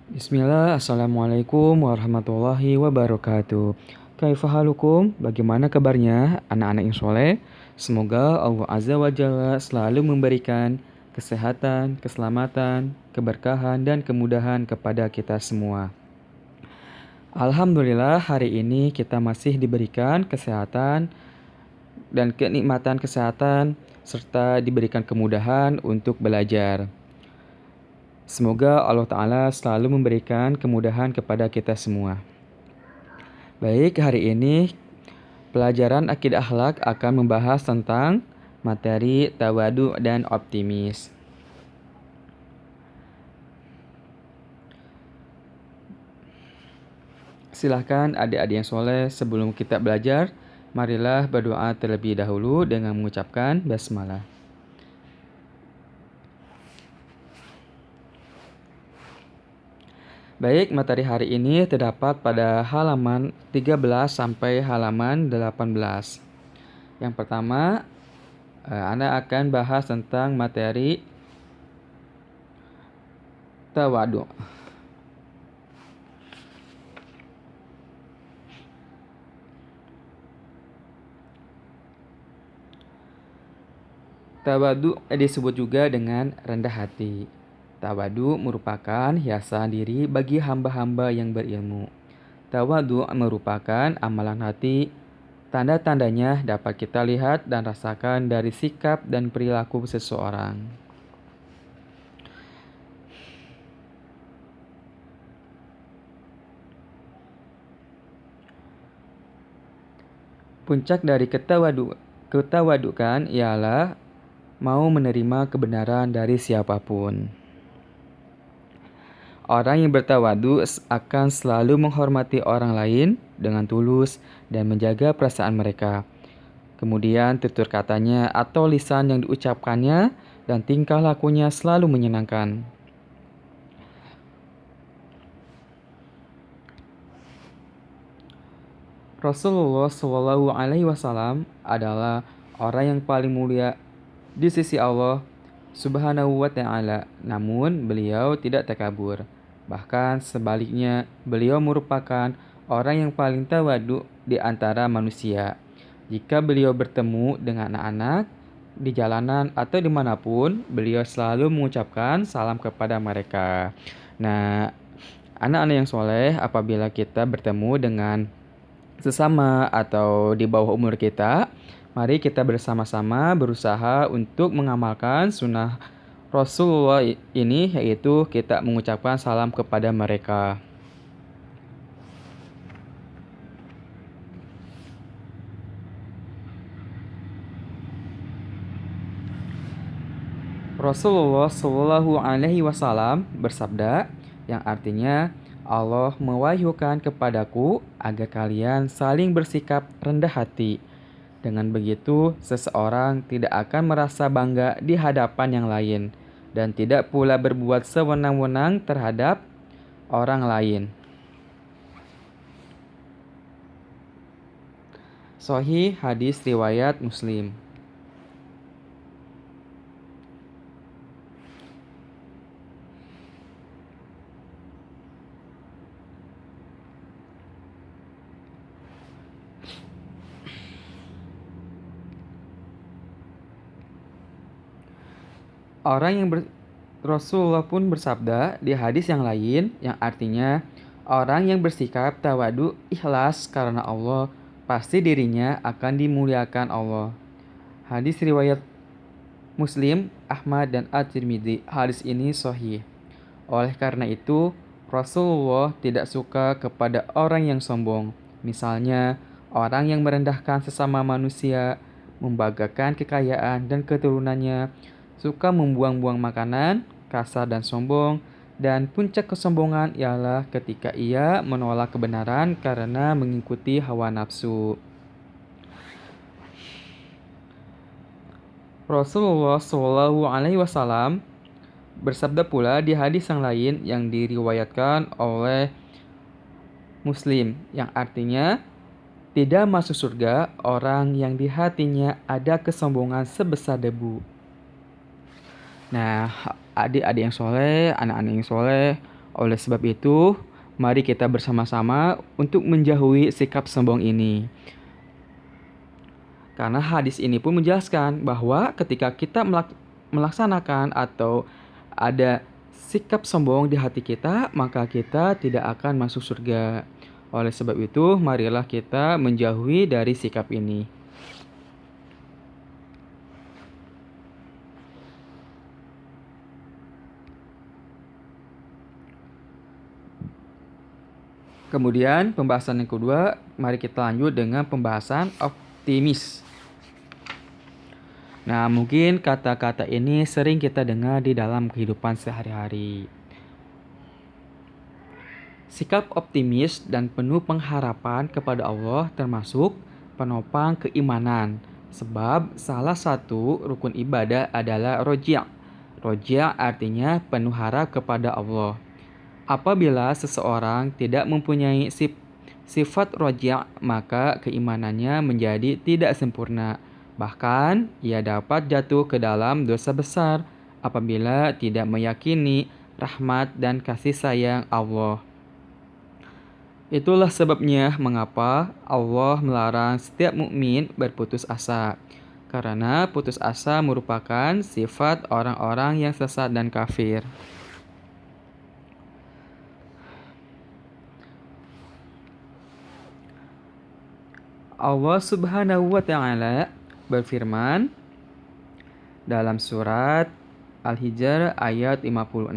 Bismillah, Assalamualaikum warahmatullahi wabarakatuh. Kaifahalukum? Bagaimana kabarnya anak-anak yang soleh? Semoga Allah Azza wa Jalla selalu memberikan kesehatan, keselamatan, keberkahan, dan kemudahan kepada kita semua. Alhamdulillah hari ini kita masih diberikan kesehatan dan kenikmatan kesehatan serta diberikan kemudahan untuk belajar. Semoga Allah Ta'ala selalu memberikan kemudahan kepada kita semua. Baik, hari ini pelajaran Akidah Akhlak akan membahas tentang materi tawadu dan optimis. Silahkan adik-adik yang soleh, sebelum kita belajar, marilah berdoa terlebih dahulu dengan mengucapkan basmalah. Baik, materi hari ini terdapat pada halaman 13 sampai halaman 18. Yang pertama, Anda akan bahas tentang materi tawadu. Tawadu disebut juga dengan rendah hati. Tawadu merupakan hiasan diri bagi hamba-hamba yang berilmu. Tawadu merupakan amalan hati. Tanda-tandanya dapat kita lihat dan rasakan dari sikap dan perilaku seseorang. Puncak dari ketawadukan ialah mau menerima kebenaran dari siapapun. Orang yang bertawadu akan selalu menghormati orang lain dengan tulus dan menjaga perasaan mereka. Kemudian tutur katanya atau lisan yang diucapkannya dan tingkah lakunya selalu menyenangkan. Rasulullah SAW adalah orang yang paling mulia di sisi Allah Subhanahu wa Ta'ala. Namun beliau tidak takabur. Bahkan sebaliknya, beliau merupakan orang yang paling tawadu di antara manusia. Jika beliau bertemu dengan anak-anak di jalanan atau dimanapun, beliau selalu mengucapkan salam kepada mereka. Nah, anak-anak yang soleh, apabila kita bertemu dengan sesama atau di bawah umur kita, mari kita bersama-sama berusaha untuk mengamalkan sunnah Rasulullah ini, yaitu kita mengucapkan salam kepada mereka. Rasulullah Shallallahu Alaihi Wasallam bersabda, yang artinya Allah mewahyukan kepadaku agar kalian saling bersikap rendah hati. Dengan begitu, seseorang tidak akan merasa bangga di hadapan yang lain dan tidak pula berbuat sewenang-wenang terhadap orang lain. Sahih hadis riwayat Muslim. Rasulullah pun bersabda di hadis yang lain, yang artinya orang yang bersikap tawadu ikhlas karena Allah, pasti dirinya akan dimuliakan Allah. Hadis riwayat Muslim, Ahmad, dan At-Tirmidzi. Hadis ini sahih. Oleh karena itu, Rasulullah tidak suka kepada orang yang sombong. Misalnya, orang yang merendahkan sesama manusia, membanggakan kekayaan dan keturunannya, suka membuang-buang makanan, kasar dan sombong, dan puncak kesombongan ialah ketika ia menolak kebenaran karena mengikuti hawa nafsu. Rasulullah Shallallahu Alaihi Wasallam bersabda pula di hadis yang lain yang diriwayatkan oleh Muslim, yang artinya tidak masuk surga orang yang di hatinya ada kesombongan sebesar debu. Nah, adik-adik yang soleh, anak-anak yang soleh, Oleh sebab itu, mari kita bersama-sama untuk menjauhi sikap sombong ini. Karena hadis ini pun menjelaskan bahwa ketika kita melaksanakan atau ada sikap sombong di hati kita, maka kita tidak akan masuk surga. Oleh sebab itu, marilah kita menjauhi dari sikap ini. Kemudian pembahasan yang kedua, mari kita lanjut dengan pembahasan optimis. Nah, mungkin kata-kata ini sering kita dengar di dalam kehidupan sehari-hari. Sikap optimis dan penuh pengharapan kepada Allah termasuk penopang keimanan. Sebab salah satu rukun ibadah adalah roja'. Roja' artinya penuh harap kepada Allah. Apabila seseorang tidak mempunyai sifat roja', maka keimanannya menjadi tidak sempurna. Bahkan, ia dapat jatuh ke dalam dosa besar apabila tidak meyakini rahmat dan kasih sayang Allah. Itulah sebabnya mengapa Allah melarang setiap mukmin berputus asa. Karena putus asa merupakan sifat orang-orang yang sesat dan kafir. Allah Subhanahu wa Ta'ala berfirman dalam surat Al-Hijr ayat 56.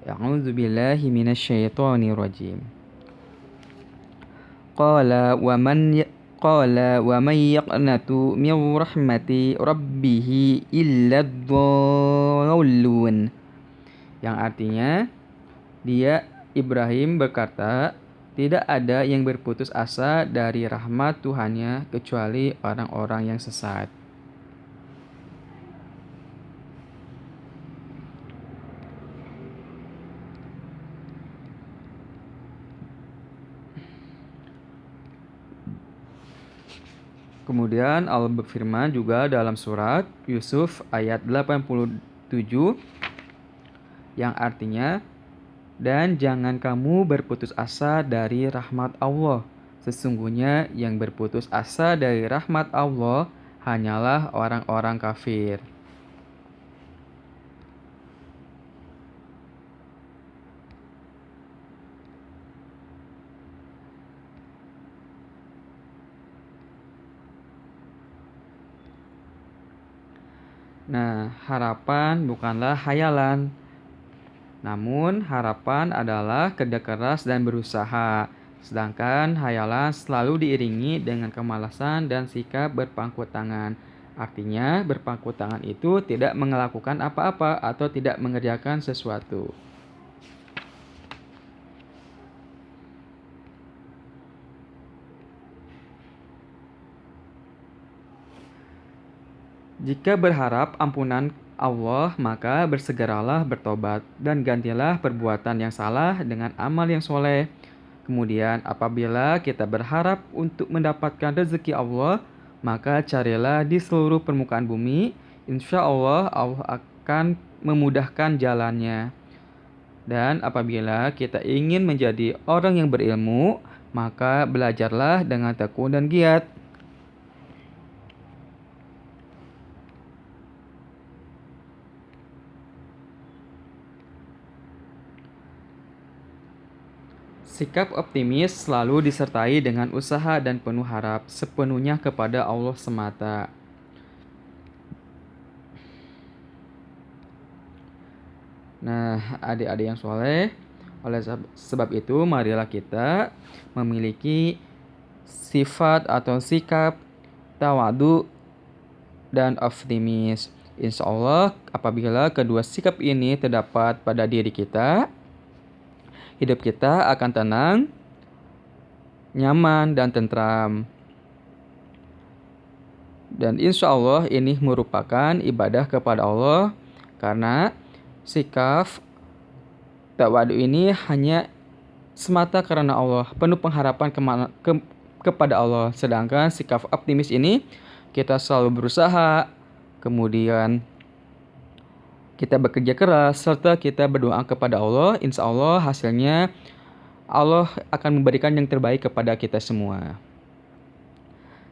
A'udzu billahi minasyaitonir rajim. Qala wa man yaqnatu min rahmati rabbih illa dhallun. Yang artinya dia Ibrahim berkata, tidak ada yang berputus asa dari rahmat Tuhannya kecuali orang-orang yang sesat. Kemudian Allah berfirman juga dalam surat Yusuf ayat 87 yang artinya, dan jangan kamu berputus asa dari rahmat Allah. Sesungguhnya yang berputus asa dari rahmat Allah hanyalah orang-orang kafir. Nah, harapan bukanlah hayalan. Namun, harapan adalah kerja keras dan berusaha. Sedangkan hayalan selalu diiringi dengan kemalasan dan sikap berpangku tangan. Artinya, berpangku tangan itu tidak melakukan apa-apa atau tidak mengerjakan sesuatu. Jika berharap ampunan Allah, maka bersegeralah bertobat dan gantilah perbuatan yang salah dengan amal yang soleh. Kemudian apabila kita berharap untuk mendapatkan rezeki Allah, maka carilah di seluruh permukaan bumi. Insya Allah akan memudahkan jalannya. Dan apabila kita ingin menjadi orang yang berilmu, maka belajarlah dengan tekun dan giat. Sikap optimis selalu disertai dengan usaha dan penuh harap sepenuhnya kepada Allah semata. Nah, adik-adik yang soleh, oleh sebab itu marilah kita memiliki sifat atau sikap tawadu dan optimis. Insya Allah apabila kedua sikap ini terdapat pada diri kita, hidup kita akan tenang, nyaman, dan tentram. Dan insya Allah ini merupakan ibadah kepada Allah karena sikap tawadu ini hanya semata karena Allah, penuh pengharapan kepada Allah. Sedangkan sikap optimis ini kita selalu berusaha, kemudian kita bekerja keras, serta kita berdoa kepada Allah, insya Allah hasilnya Allah akan memberikan yang terbaik kepada kita semua.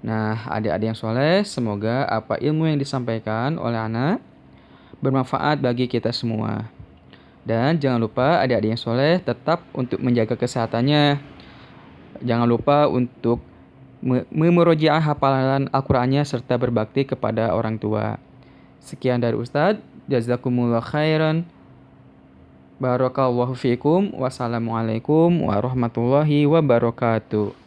Nah, adik-adik yang soleh, semoga apa ilmu yang disampaikan oleh anak bermanfaat bagi kita semua. Dan jangan lupa adik-adik yang soleh tetap untuk menjaga kesehatannya. Jangan lupa untuk memurojaah hafalan Al-Qur'annya serta berbakti kepada orang tua. Sekian dari Ustadz. Jazakumullah khairan. Barakallahu fiikum. Wassalamualaikum warahmatullahi wabarakatuh.